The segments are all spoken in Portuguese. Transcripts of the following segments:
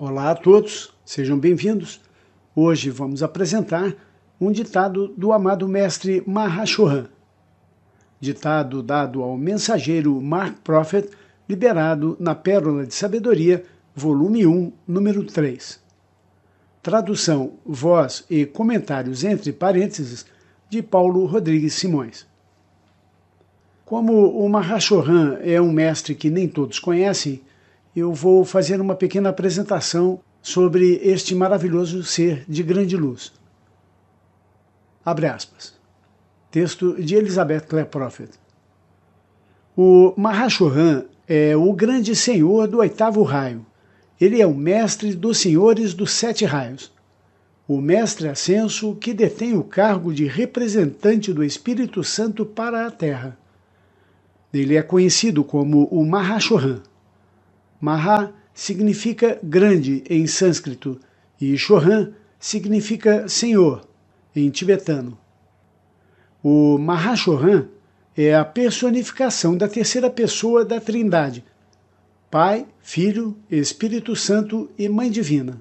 Olá a todos, sejam bem-vindos. Hoje vamos apresentar um ditado do amado mestre Mahashohan. Ditado dado ao mensageiro Mark Prophet, liberado na Pérola de Sabedoria, volume 1, número 3. Tradução, voz e comentários entre parênteses de Paulo Rodrigues Simões. Como o Mahashohan é um mestre que nem todos conhecem, eu vou fazer uma pequena apresentação sobre este maravilhoso ser de grande luz. Abre aspas. Texto de Elizabeth Clare Prophet. O Mahashohan é o grande senhor do 8º raio. Ele é o mestre dos senhores dos 7 raios. O mestre ascenso que detém o cargo de representante do Espírito Santo para a Terra. Ele é conhecido como o Mahashohan. Maha significa grande em sânscrito e Shohan significa senhor em tibetano. O Mahashohan é a personificação da terceira pessoa da Trindade, Pai, Filho, Espírito Santo e Mãe Divina.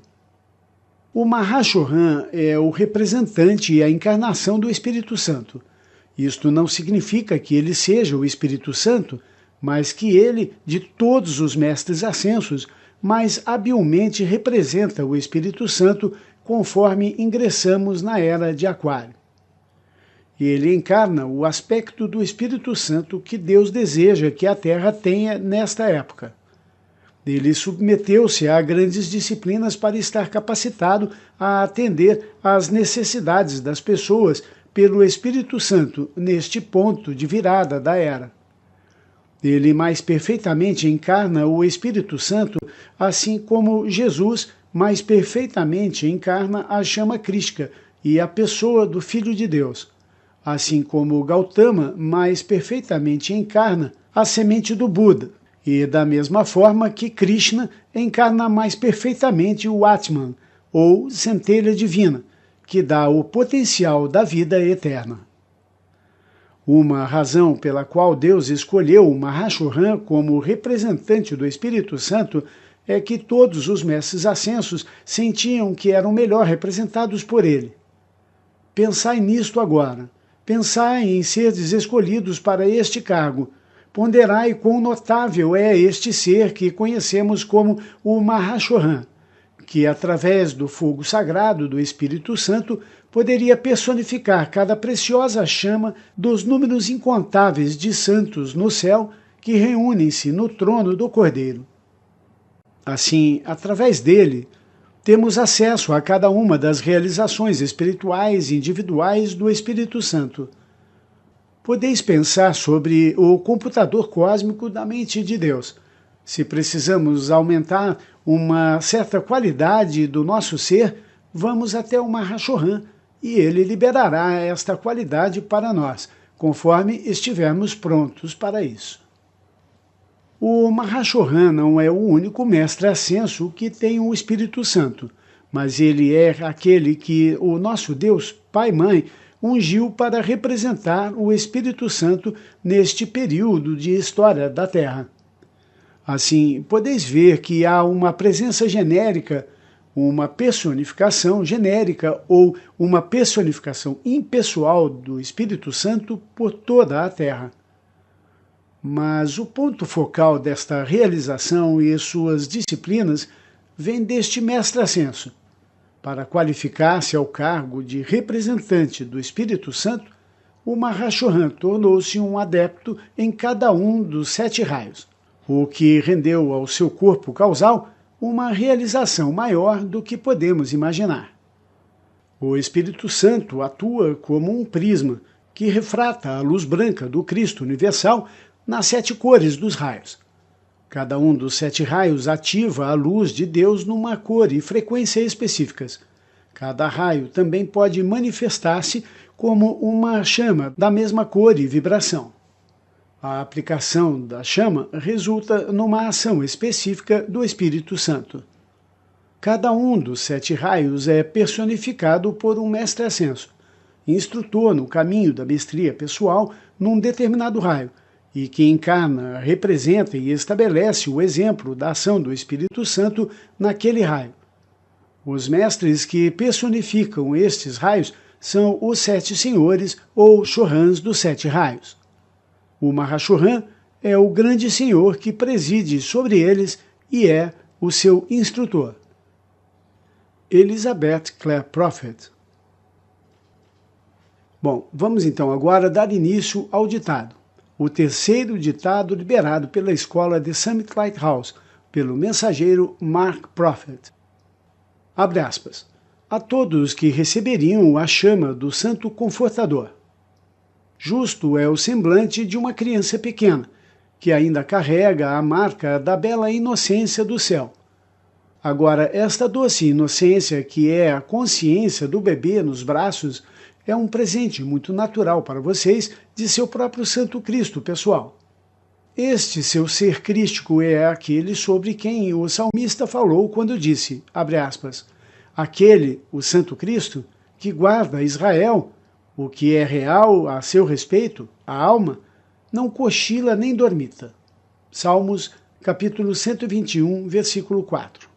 O Mahashohan é o representante e a encarnação do Espírito Santo. Isto não significa que ele seja o Espírito Santo, mas que ele, de todos os mestres ascensos, mais habilmente representa o Espírito Santo conforme ingressamos na era de Aquário. Ele encarna o aspecto do Espírito Santo que Deus deseja que a Terra tenha nesta época. Ele submeteu-se a grandes disciplinas para estar capacitado a atender às necessidades das pessoas pelo Espírito Santo neste ponto de virada da era. Ele mais perfeitamente encarna o Espírito Santo, assim como Jesus mais perfeitamente encarna a chama crística e a pessoa do Filho de Deus, assim como Gautama mais perfeitamente encarna a semente do Buda, e da mesma forma que Krishna encarna mais perfeitamente o Atman, ou centelha divina, que dá o potencial da vida eterna. Uma razão pela qual Deus escolheu o Mahashohan como representante do Espírito Santo é que todos os mestres ascensos sentiam que eram melhor representados por ele. Pensai nisto agora. Pensai em seres escolhidos para este cargo. Ponderai quão notável é este ser que conhecemos como o Mahashohan, que através do fogo sagrado do Espírito Santo poderia personificar cada preciosa chama dos números incontáveis de santos no céu que reúnem-se no trono do Cordeiro. Assim, através dele, temos acesso a cada uma das realizações espirituais individuais do Espírito Santo. Podeis pensar sobre o computador cósmico da mente de Deus. Se precisamos aumentar uma certa qualidade do nosso ser, vamos até o Mahashohan e ele liberará esta qualidade para nós, conforme estivermos prontos para isso. O Mahashohan não é o único mestre ascenso que tem o Espírito Santo, mas ele é aquele que o nosso Deus, Pai-Mãe, ungiu para representar o Espírito Santo neste período de história da Terra. Assim, podeis ver que há uma presença genérica, uma personificação genérica ou uma personificação impessoal do Espírito Santo por toda a Terra. Mas o ponto focal desta realização e suas disciplinas vem deste mestre ascenso. Para qualificar-se ao cargo de representante do Espírito Santo, o Mahashohan tornou-se um adepto em cada um dos 7 raios, o que rendeu ao seu corpo causal uma realização maior do que podemos imaginar. O Espírito Santo atua como um prisma que refrata a luz branca do Cristo universal nas 7 cores dos raios. Cada um dos 7 raios ativa a luz de Deus numa cor e frequência específicas. Cada raio também pode manifestar-se como uma chama da mesma cor e vibração. A aplicação da chama resulta numa ação específica do Espírito Santo. Cada um dos 7 raios é personificado por um mestre ascenso, instrutor no caminho da mestria pessoal num determinado raio, e que encarna, representa e estabelece o exemplo da ação do Espírito Santo naquele raio. Os mestres que personificam estes raios são os 7 senhores ou Chohans dos 7 raios. O Mahashohan é o grande senhor que preside sobre eles e é o seu instrutor. Elizabeth Clare Prophet. Bom, vamos então agora dar início ao ditado. O terceiro ditado liberado pela escola de Summit Lighthouse, pelo mensageiro Mark Prophet. Abre aspas. A todos que receberiam a chama do Santo Confortador. Justo é o semblante de uma criança pequena, que ainda carrega a marca da bela inocência do céu. Agora, esta doce inocência, que é a consciência do bebê nos braços, é um presente muito natural para vocês de seu próprio Santo Cristo pessoal. Este seu ser crístico é aquele sobre quem o salmista falou quando disse, abre aspas, aquele, o Santo Cristo, que guarda Israel, o que é real a seu respeito, a alma, não cochila nem dormita. Salmos, capítulo 121, versículo 4.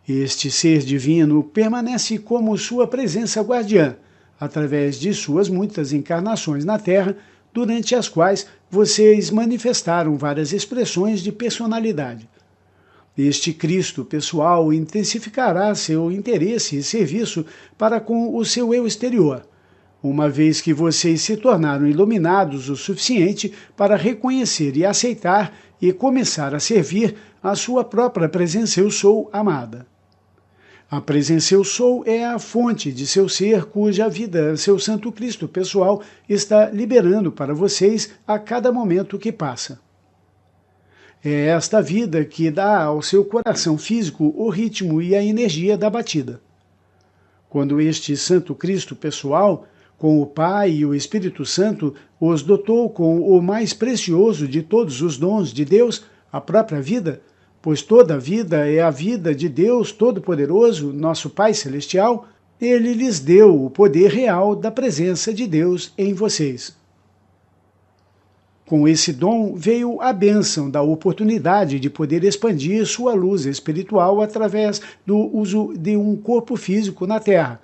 Este ser divino permanece como sua presença guardiã, através de suas muitas encarnações na Terra, durante as quais vocês manifestaram várias expressões de personalidade. Este Cristo pessoal intensificará seu interesse e serviço para com o seu eu exterior, uma vez que vocês se tornaram iluminados o suficiente para reconhecer e aceitar e começar a servir a sua própria presença eu sou amada. A presença eu sou é a fonte de seu ser cuja vida seu Santo Cristo pessoal está liberando para vocês a cada momento que passa. É esta vida que dá ao seu coração físico o ritmo e a energia da batida. Quando este Santo Cristo pessoal, com o Pai e o Espírito Santo, os dotou com o mais precioso de todos os dons de Deus, a própria vida, pois toda a vida é a vida de Deus Todo-Poderoso, nosso Pai Celestial, ele lhes deu o poder real da presença de Deus em vocês. Com esse dom veio a bênção da oportunidade de poder expandir sua luz espiritual através do uso de um corpo físico na Terra,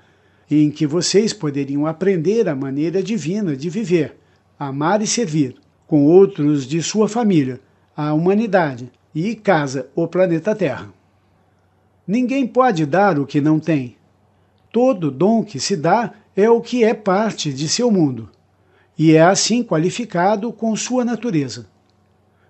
em que vocês poderiam aprender a maneira divina de viver, amar e servir, com outros de sua família, a humanidade, e casa o planeta Terra. Ninguém pode dar o que não tem. Todo dom que se dá é o que é parte de seu mundo, e é assim qualificado com sua natureza.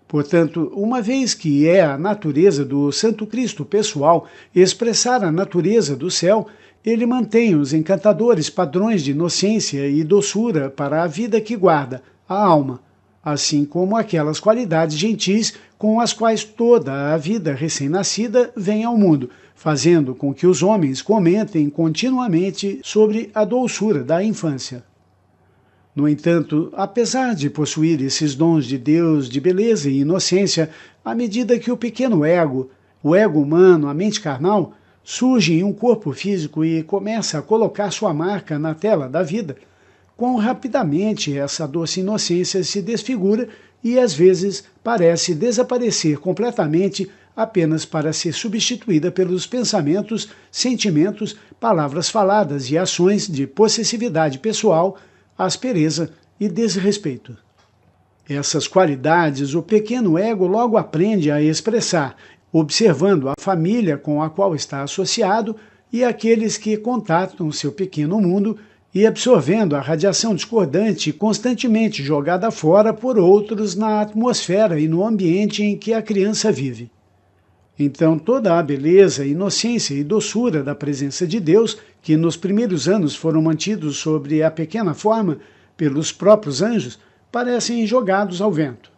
Portanto, uma vez que é a natureza do Santo Cristo pessoal expressar a natureza do céu, ele mantém os encantadores padrões de inocência e doçura para a vida que guarda, a alma, assim como aquelas qualidades gentis com as quais toda a vida recém-nascida vem ao mundo, fazendo com que os homens comentem continuamente sobre a doçura da infância. No entanto, apesar de possuir esses dons de Deus de beleza e inocência, à medida que o pequeno ego, o ego humano, a mente carnal, surge em um corpo físico e começa a colocar sua marca na tela da vida, quão rapidamente essa doce inocência se desfigura e às vezes parece desaparecer completamente apenas para ser substituída pelos pensamentos, sentimentos, palavras faladas e ações de possessividade pessoal, aspereza e desrespeito. Essas qualidades o pequeno ego logo aprende a expressar, observando a família com a qual está associado e aqueles que contatam seu pequeno mundo e absorvendo a radiação discordante constantemente jogada fora por outros na atmosfera e no ambiente em que a criança vive. Então toda a beleza, inocência e doçura da presença de Deus, que nos primeiros anos foram mantidos sobre a pequena forma pelos próprios anjos, parecem jogados ao vento.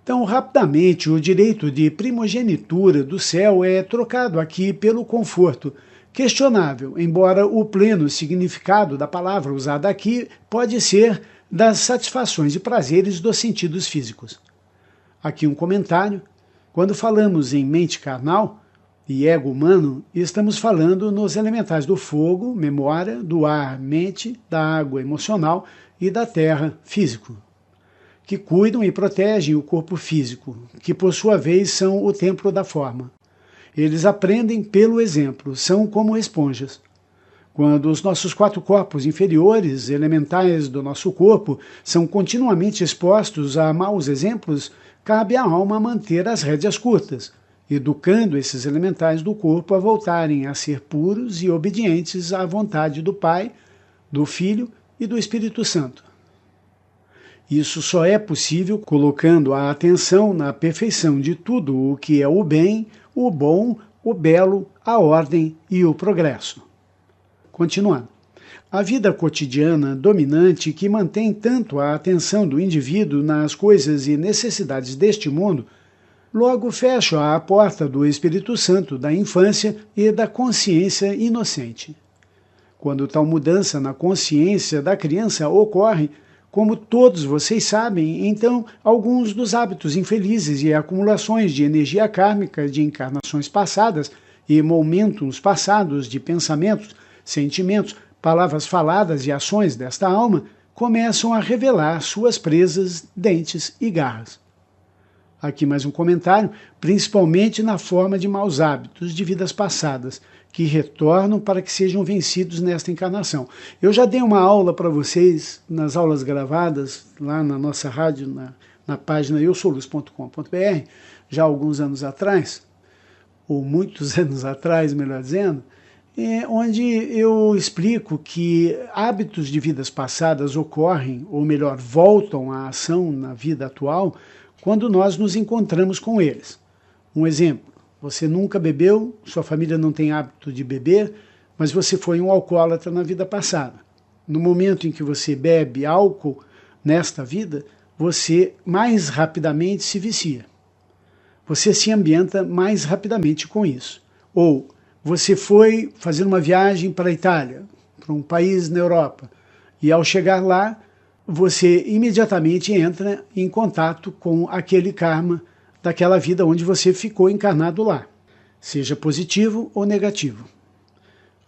Tão rapidamente o direito de primogenitura do céu é trocado aqui pelo conforto, questionável, embora o pleno significado da palavra usada aqui pode ser das satisfações e prazeres dos sentidos físicos. Aqui um comentário. Quando falamos em mente carnal e ego humano, estamos falando nos elementais do fogo, memória, do ar, mente, da água, emocional e da terra, físico. que cuidam e protegem o corpo físico, que por sua vez são o templo da forma. Eles aprendem pelo exemplo, são como esponjas. Quando os nossos 4 corpos inferiores, elementais do nosso corpo, são continuamente expostos a maus exemplos, cabe à alma manter as rédeas curtas, educando esses elementais do corpo a voltarem a ser puros e obedientes à vontade do Pai, do Filho e do Espírito Santo. Isso só é possível colocando a atenção na perfeição de tudo o que é o bem, o bom, o belo, a ordem e o progresso. Continuando. A vida cotidiana dominante que mantém tanto a atenção do indivíduo nas coisas e necessidades deste mundo, logo fecha a porta do Espírito Santo da infância e da consciência inocente. Quando tal mudança na consciência da criança ocorre, como todos vocês sabem, então alguns dos hábitos infelizes e acumulações de energia kármica de encarnações passadas e momentos passados de pensamentos, sentimentos, palavras faladas e ações desta alma começam a revelar suas presas, dentes e garras. Aqui mais um comentário, principalmente na forma de maus hábitos de vidas passadas, que retornam para que sejam vencidos nesta encarnação. Eu já dei uma aula para vocês, nas aulas gravadas, lá na nossa rádio, na página eusoluz.com.br, já há alguns anos atrás, ou muitos anos atrás, melhor dizendo, onde eu explico que hábitos de vidas passadas ocorrem, ou melhor, voltam à ação na vida atual, quando nós nos encontramos com eles. Um exemplo, você nunca bebeu, sua família não tem hábito de beber, mas você foi um alcoólatra na vida passada. No momento em que você bebe álcool nesta vida, você mais rapidamente se vicia. Você se ambienta mais rapidamente com isso. Ou você foi fazer uma viagem para a Itália, para um país na Europa, e ao chegar lá, você imediatamente entra em contato com aquele karma daquela vida onde você ficou encarnado lá, seja positivo ou negativo.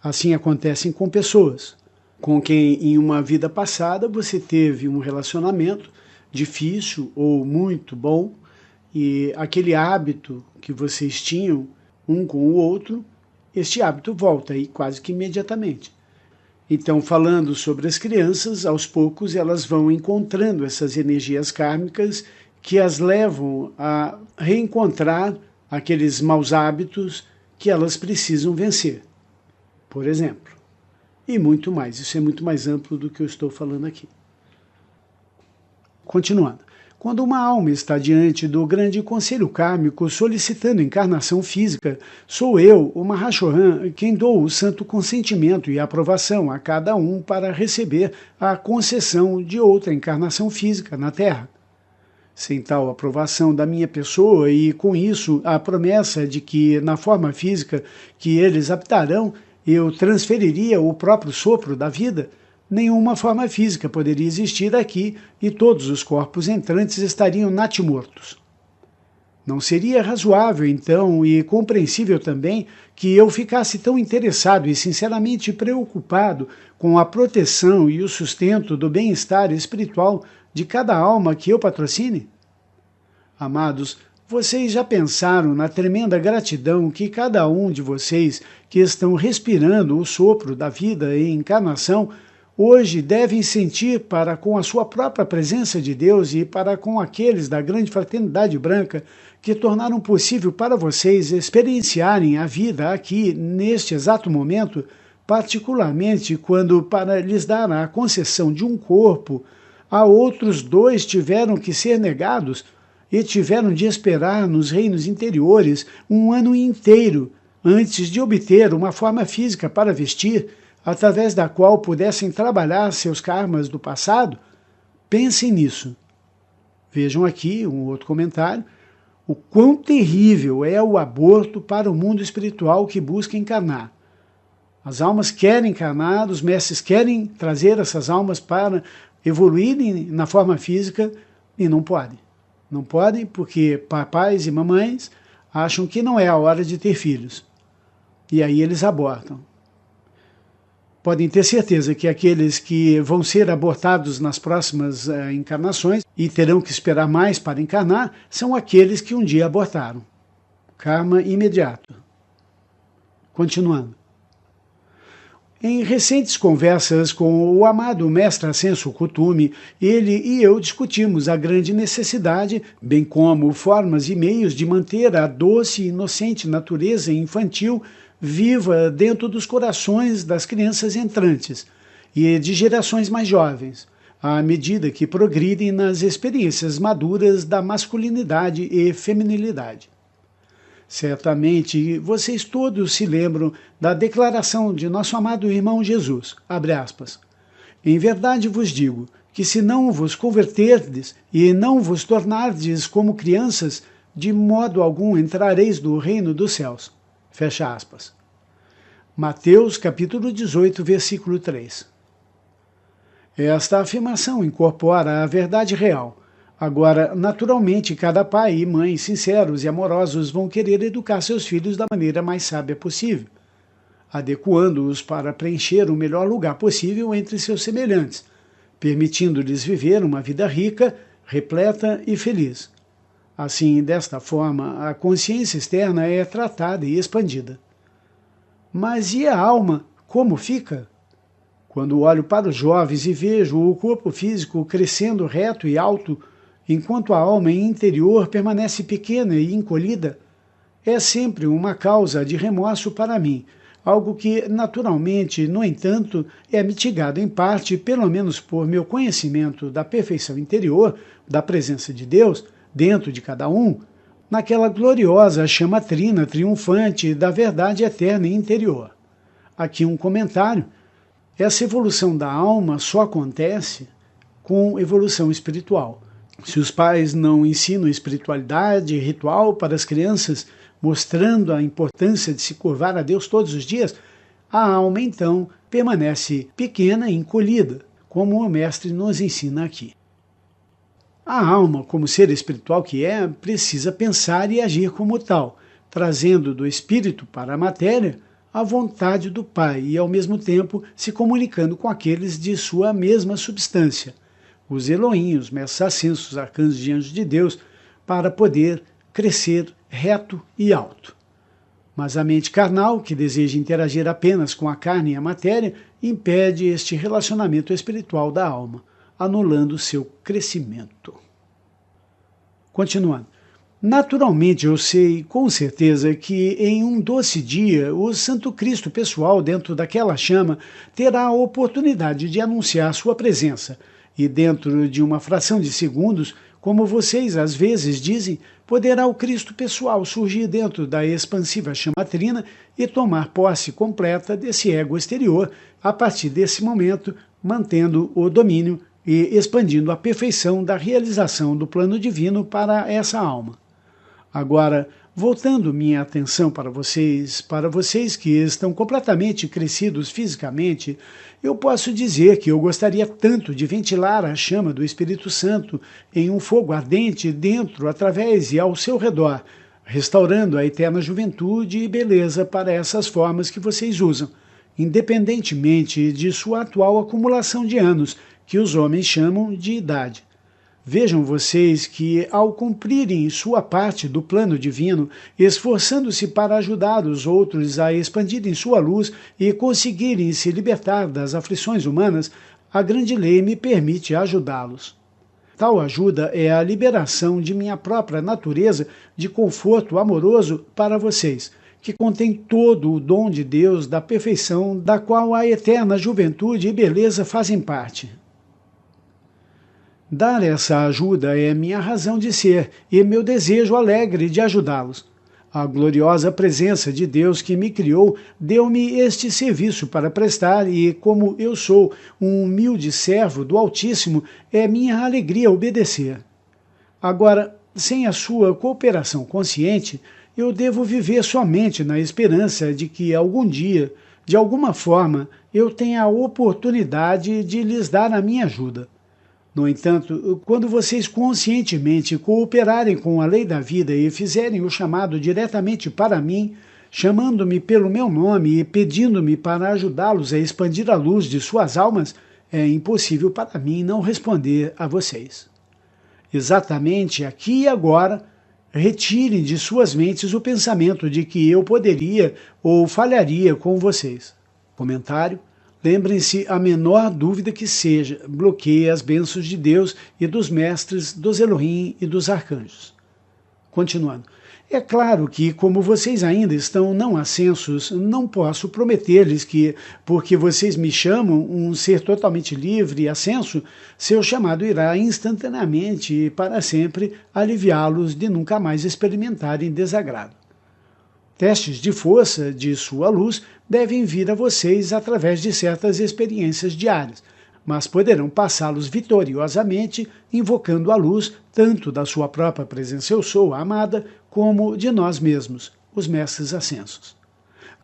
Assim acontece com pessoas com quem em uma vida passada você teve um relacionamento difícil ou muito bom e aquele hábito que vocês tinham um com o outro, este hábito volta aí quase que imediatamente. Então, falando sobre as crianças, aos poucos elas vão encontrando essas energias kármicas que as levam a reencontrar aqueles maus hábitos que elas precisam vencer, por exemplo. E muito mais, isso é muito mais amplo do que eu estou falando aqui. Continuando. Quando uma alma está diante do grande conselho kármico solicitando encarnação física, sou eu, o Mahashohan, quem dou o santo consentimento e aprovação a cada um para receber a concessão de outra encarnação física na Terra. Sem tal aprovação da minha pessoa e, com isso, a promessa de que, na forma física que eles habitarão, eu transferiria o próprio sopro da vida, nenhuma forma física poderia existir aqui e todos os corpos entrantes estariam natimortos. Não seria razoável, então, e compreensível também, que eu ficasse tão interessado e sinceramente preocupado com a proteção e o sustento do bem-estar espiritual de cada alma que eu patrocine? Amados, vocês já pensaram na tremenda gratidão que cada um de vocês que estão respirando o sopro da vida em encarnação hoje devem sentir para com a sua própria presença de Deus e para com aqueles da grande fraternidade branca que tornaram possível para vocês experienciarem a vida aqui, neste exato momento, particularmente quando, para lhes dar a concessão de um corpo, a outros 2 tiveram que ser negados e tiveram de esperar nos reinos interiores um ano inteiro antes de obter uma forma física para vestir, através da qual pudessem trabalhar seus karmas do passado? Pensem nisso. Vejam aqui um outro comentário. O quão terrível é o aborto para o mundo espiritual que busca encarnar. As almas querem encarnar, os mestres querem trazer essas almas para evoluírem na forma física e não podem. Não podem porque papais e mamães acham que não é a hora de ter filhos. E aí eles abortam. podem ter certeza que aqueles que vão ser abortados nas próximas encarnações e terão que esperar mais para encarnar são aqueles que um dia abortaram. Karma imediato. Continuando. Em recentes conversas com o amado mestre Ascenso Kuthumi, ele e eu discutimos a grande necessidade, bem como formas e meios de manter a doce e inocente natureza infantil viva dentro dos corações das crianças entrantes e de gerações mais jovens, à medida que progridem nas experiências maduras da masculinidade e feminilidade. Certamente vocês todos se lembram da declaração de nosso amado irmão Jesus, abre aspas, em verdade vos digo que se não vos converterdes e não vos tornardes como crianças, de modo algum entrareis no reino dos céus. Fecha aspas. Mateus capítulo 18, versículo 3. Esta afirmação incorpora a verdade real. Agora, naturalmente, cada pai e mãe sinceros e amorosos vão querer educar seus filhos da maneira mais sábia possível, adequando-os para preencher o melhor lugar possível entre seus semelhantes, permitindo-lhes viver uma vida rica, repleta e feliz. Assim, desta forma, a consciência externa é tratada e expandida. Mas e a alma, como fica? Quando olho para os jovens e vejo o corpo físico crescendo reto e alto, enquanto a alma interior permanece pequena e encolhida, é sempre uma causa de remorso para mim, algo que, naturalmente, no entanto, é mitigado em parte, pelo menos por meu conhecimento da perfeição interior, da presença de Deus, dentro de cada um, naquela gloriosa chama trina triunfante da verdade eterna e interior. Aqui um comentário. Essa evolução da alma só acontece com evolução espiritual. Se os pais não ensinam espiritualidade e ritual para as crianças, mostrando a importância de se curvar a Deus todos os dias, a alma então permanece pequena e encolhida, como o mestre nos ensina aqui. A alma, como ser espiritual que é, precisa pensar e agir como tal, trazendo do espírito para a matéria a vontade do Pai e, ao mesmo tempo, se comunicando com aqueles de sua mesma substância, os Elohim, os mestres ascensos, arcanjos e anjos de Deus, para poder crescer reto e alto. Mas a mente carnal, que deseja interagir apenas com a carne e a matéria, impede este relacionamento espiritual da alma, anulando seu crescimento. Continuando. Naturalmente, eu sei com certeza que em um doce dia o Santo Cristo pessoal dentro daquela chama terá a oportunidade de anunciar sua presença, e dentro de uma fração de segundos, como vocês às vezes dizem, poderá o Cristo pessoal surgir dentro da expansiva chama trina e tomar posse completa desse ego exterior, a partir desse momento, mantendo o domínio e expandindo a perfeição da realização do plano divino para essa alma. Agora, voltando minha atenção para vocês que estão completamente crescidos fisicamente, eu posso dizer que eu gostaria tanto de ventilar a chama do Espírito Santo em um fogo ardente dentro, através e ao seu redor, restaurando a eterna juventude e beleza para essas formas que vocês usam, independentemente de sua atual acumulação de anos, que os homens chamam de idade. Vejam vocês que, ao cumprirem sua parte do plano divino, esforçando-se para ajudar os outros a expandirem sua luz e conseguirem se libertar das aflições humanas, a grande lei me permite ajudá-los. Tal ajuda é a liberação de minha própria natureza de conforto amoroso para vocês, que contém todo o dom de Deus da perfeição, da qual a eterna juventude e beleza fazem parte. Dar essa ajuda é minha razão de ser e meu desejo alegre de ajudá-los. A gloriosa presença de Deus que me criou deu-me este serviço para prestar e, como eu sou um humilde servo do Altíssimo, é minha alegria obedecer. Agora, sem a sua cooperação consciente, eu devo viver somente na esperança de que algum dia, de alguma forma, eu tenha a oportunidade de lhes dar a minha ajuda. No entanto, quando vocês conscientemente cooperarem com a lei da vida e fizerem o chamado diretamente para mim, chamando-me pelo meu nome e pedindo-me para ajudá-los a expandir a luz de suas almas, é impossível para mim não responder a vocês. Exatamente aqui e agora, retirem de suas mentes o pensamento de que eu poderia ou falharia com vocês. Comentário: lembrem-se, a menor dúvida que seja, bloqueia as bênçãos de Deus e dos mestres, dos Elohim e dos arcanjos. Continuando. É claro que, como vocês ainda estão não ascensos, não posso prometer-lhes que, porque vocês me chamam um ser totalmente livre e ascenso, seu chamado irá instantaneamente e para sempre aliviá-los de nunca mais experimentarem desagrado. Testes de força de sua luz devem vir a vocês através de certas experiências diárias, mas poderão passá-los vitoriosamente, invocando a luz tanto da sua própria presença eu sou, a amada, como de nós mesmos, os mestres ascensos.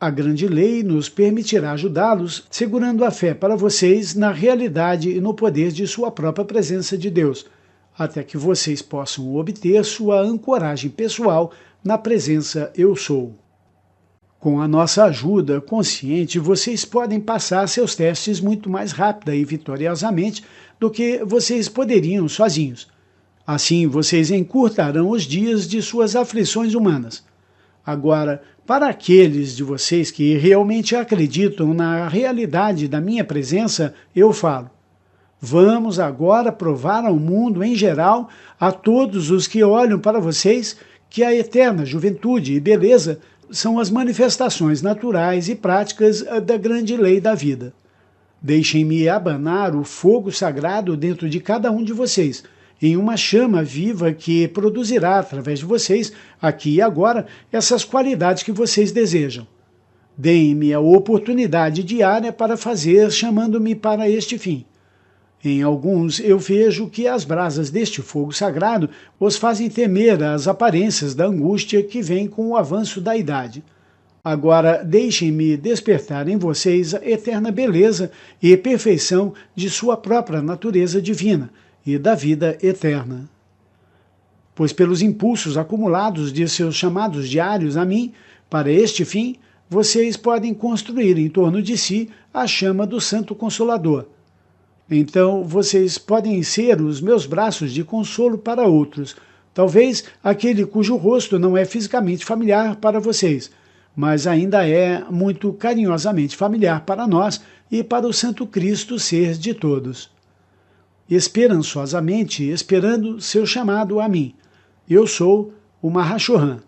A grande lei nos permitirá ajudá-los, segurando a fé para vocês na realidade e no poder de sua própria presença de Deus, até que vocês possam obter sua ancoragem pessoal na presença eu sou. Com a nossa ajuda consciente, vocês podem passar seus testes muito mais rápida e vitoriosamente do que vocês poderiam sozinhos. Assim, vocês encurtarão os dias de suas aflições humanas. Agora, para aqueles de vocês que realmente acreditam na realidade da minha presença, eu falo. Vamos agora provar ao mundo em geral, a todos os que olham para vocês, que a eterna juventude e beleza são as manifestações naturais e práticas da grande lei da vida. Deixem-me abanar o fogo sagrado dentro de cada um de vocês, em uma chama viva que produzirá através de vocês, aqui e agora, essas qualidades que vocês desejam. Deem-me a oportunidade diária para fazer, chamando-me para este fim. Em alguns eu vejo que as brasas deste fogo sagrado os fazem temer as aparências da angústia que vem com o avanço da idade. Agora deixem-me despertar em vocês a eterna beleza e perfeição de sua própria natureza divina e da vida eterna. Pois pelos impulsos acumulados de seus chamados diários a mim, para este fim, vocês podem construir em torno de si a chama do Santo Consolador. Então, vocês podem ser os meus braços de consolo para outros, talvez aquele cujo rosto não é fisicamente familiar para vocês, mas ainda é muito carinhosamente familiar para nós e para o Santo Cristo ser de todos. Esperançosamente esperando seu chamado a mim, eu sou o Mahashohan,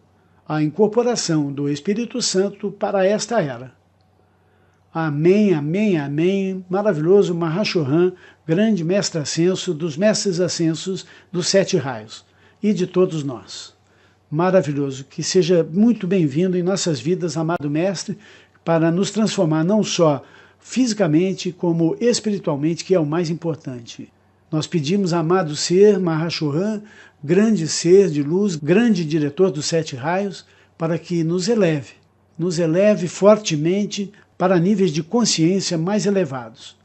a incorporação do Espírito Santo para esta era. Amém, amém, amém, maravilhoso Mahashohan, grande mestre ascenso dos mestres ascensos dos 7 raios e de todos nós. Maravilhoso, que seja muito bem-vindo em nossas vidas, amado mestre, para nos transformar não só fisicamente como espiritualmente, que é o mais importante. Nós pedimos, amado ser Mahashohan, grande ser de luz, grande diretor dos 7 raios, para que nos eleve fortemente para níveis de consciência mais elevados.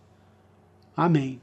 Amém.